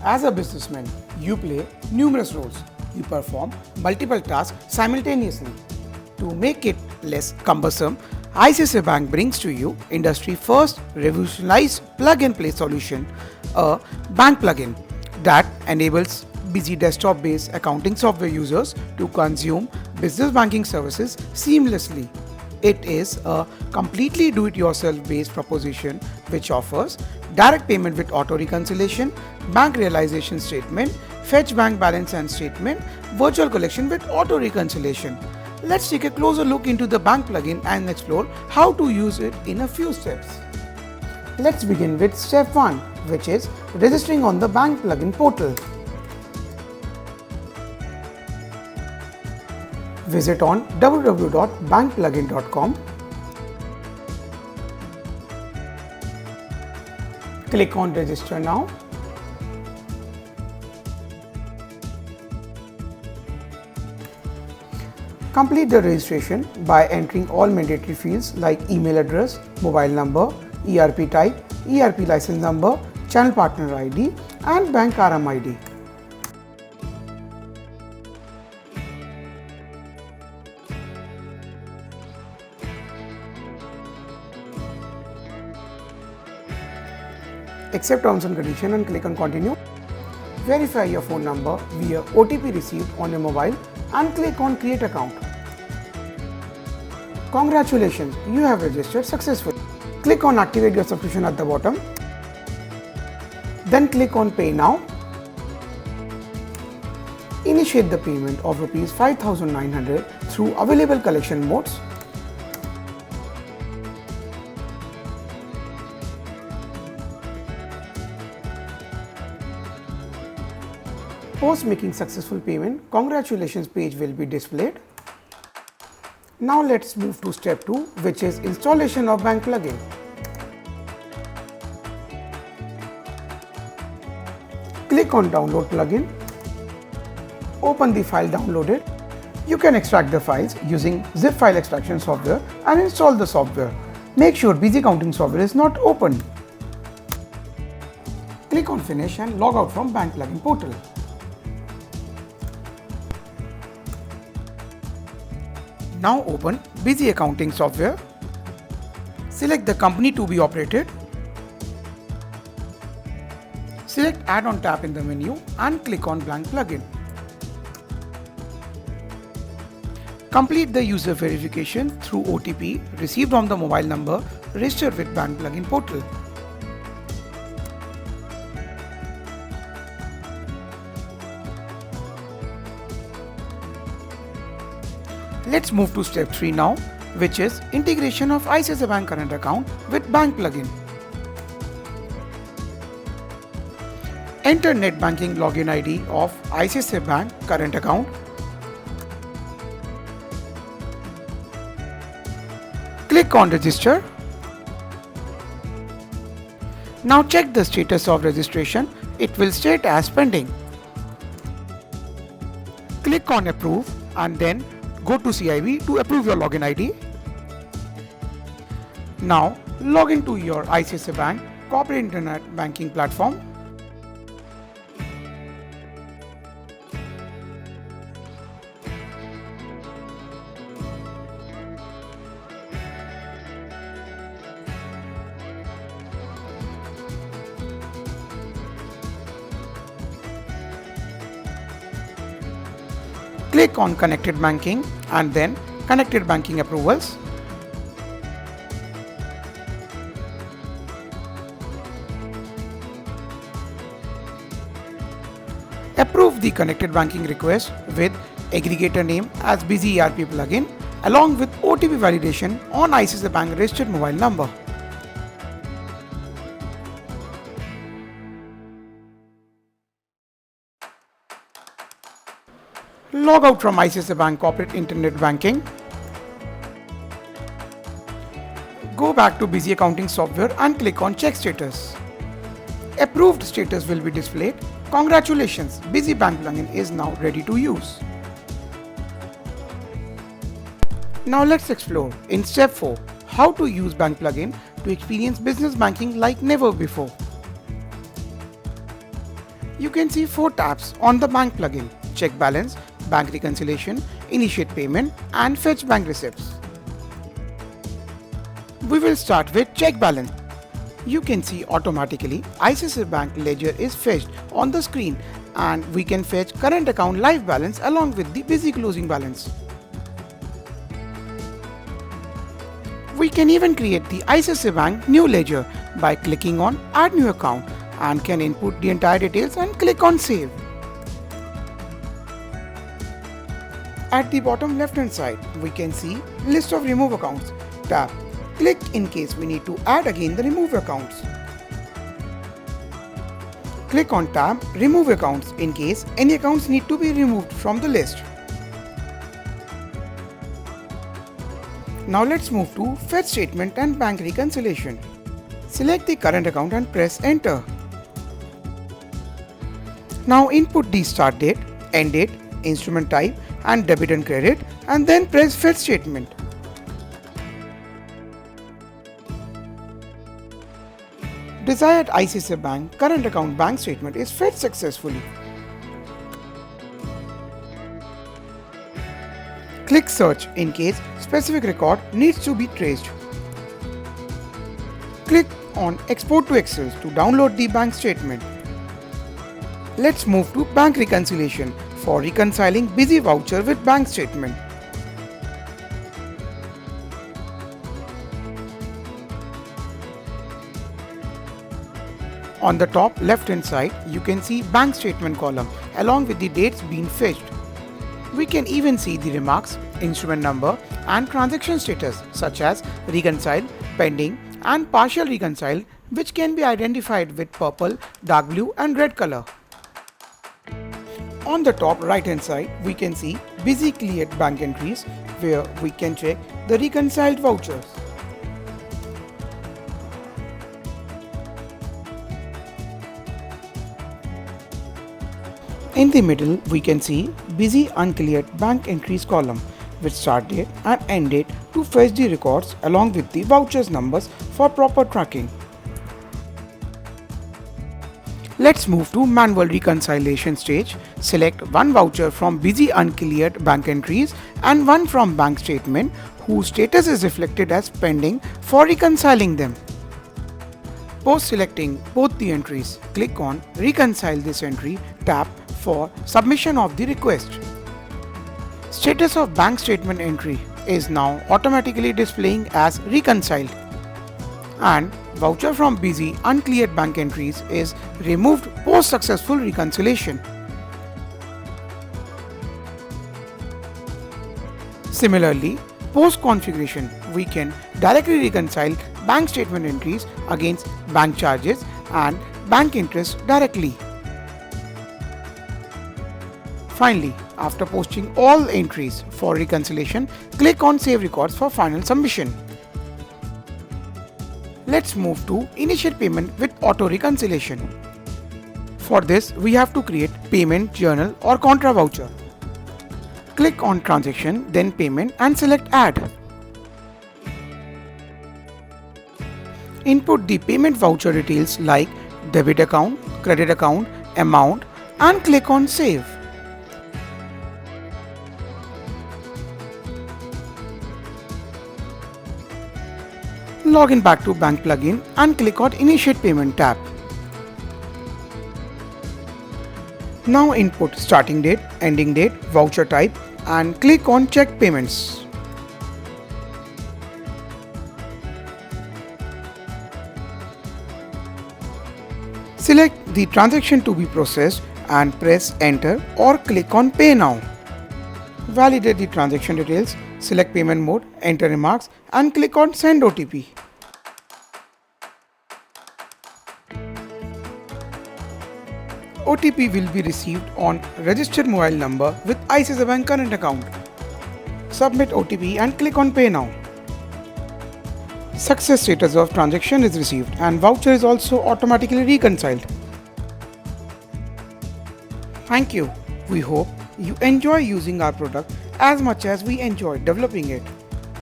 As a businessman, you play numerous roles. You perform multiple tasks simultaneously. To make it less cumbersome, ICICI Bank brings to you industry-first revolutionized plug-and-play solution, a bank plugin that enables busy desktop-based accounting software users to consume business banking services seamlessly. It is a completely do-it-yourself based proposition which offers direct payment with auto reconciliation, bank realization statement, fetch bank balance and statement, virtual collection with auto reconciliation. Let's take a closer look into the bank plugin and explore how to use it in a few steps. Let's begin with step 1, which is registering on the bank plugin portal. Visit on www.bankplugin.com. Click on register now. Complete the registration by entering all mandatory fields like email address, mobile number, ERP type, ERP license number, channel partner ID and bank RM ID. Accept terms and conditions and click on continue. Verify your phone number via OTP received on your mobile and click on create account. Congratulations, you have registered successfully. Click on activate your subscription at the bottom. Then click on pay now. Initiate the payment of Rs 5,900 through available collection modes. Post making successful payment, congratulations page will be displayed. Now let's move to step 2, which is installation of bank plugin. Click on download plugin. Open the file downloaded. You can extract the files using zip file extraction software and install the software. Make sure Busy Accounting software is not open. Click on finish and log out from bank plugin portal. Now open Busy Accounting software. Select the company to be operated. Select add-on tab in the menu and click on blank plugin. Complete the user verification through OTP received on the mobile number registered with bank plugin portal. Let's move to step 3 now, which is integration of ICICI Bank current account with bank plugin. Enter net banking login ID of ICICI Bank current account. Click on register. Now check the status of registration. It will state as pending. Click on approve and then go to CIB to approve your login ID. Now log into your ICICI Bank corporate internet banking platform. Click on Connected Banking and then Connected Banking Approvals. Approve the Connected Banking request with aggregator name as Busy ERP plugin along with OTP validation on ICICI Bank registered mobile number. Log out from ICICI Bank corporate internet banking. Go back to Busy Accounting software and click on check status. Approved status will be displayed. Congratulations, Busy Bank plugin is now ready to use. Now let's explore in step 4 how to use bank plugin to experience business banking like never before. You can see 4 tabs on the bank plugin: check balance, bank reconciliation, initiate payment, and fetch bank receipts. We will start with check balance. You can see automatically ICICI Bank ledger is fetched on the screen, and we can fetch current account live balance along with the busy closing balance. We can even create the ICICI Bank new ledger by clicking on add new account and can input the entire details and click on save. At the bottom left hand side, we can see list of remove accounts tab. Click in case we need to add again the remove accounts. Click on tab remove accounts in case any accounts need to be removed from the list. Now let's move to fetch statement and bank reconciliation. Select the current account and press enter. Now input the start date, end date, instrument type and debit and credit, and then press fetch statement. Desired ICICI Bank current account bank statement is fetched successfully. Click search in case specific record needs to be traced. Click on export to Excel to download the bank statement. Let's move to bank reconciliation for reconciling busy voucher with bank statement. On the top left hand side, you can see bank statement column along with the dates being fetched. We can even see the remarks, instrument number and transaction status such as reconciled, pending and partial reconciled, which can be identified with purple, dark blue and red color. On the top right hand side, we can see busy cleared bank entries where we can check the reconciled vouchers. In the middle, we can see busy uncleared bank entries column with start date and end date to fetch the records along with the vouchers numbers for proper tracking. Let's move to manual reconciliation stage. Select one voucher from busy uncleared bank entries and one from bank statement whose status is reflected as pending for reconciling them. Post selecting both the entries, click on Reconcile this entry tab for submission of the request. Status of bank statement entry is now automatically displaying as reconciled, and voucher from busy uncleared bank entries is removed post successful reconciliation. Similarly, post configuration, we can directly reconcile bank statement entries against bank charges and bank interest directly. Finally, after posting all entries for reconciliation, click on Save Records for final submission. Let's move to Initiate Payment with Auto Reconciliation. For this, we have to create Payment Journal or Contra Voucher. Click on Transaction, then Payment and select Add. Input the payment voucher details like debit account, credit account, amount and click on Save. Log in back to Bank plugin and click on Initiate Payment tab. Now input starting date, ending date, voucher type and click on Check Payments. Select the transaction to be processed and press Enter or click on Pay Now. Validate the transaction details, select payment mode, enter remarks and click on Send OTP. OTP will be received on registered mobile number with ICICI Bank current account. Submit OTP and click on Pay Now. Success status of transaction is received and voucher is also automatically reconciled. Thank you. We hope you enjoy using our product as much as we enjoy developing it.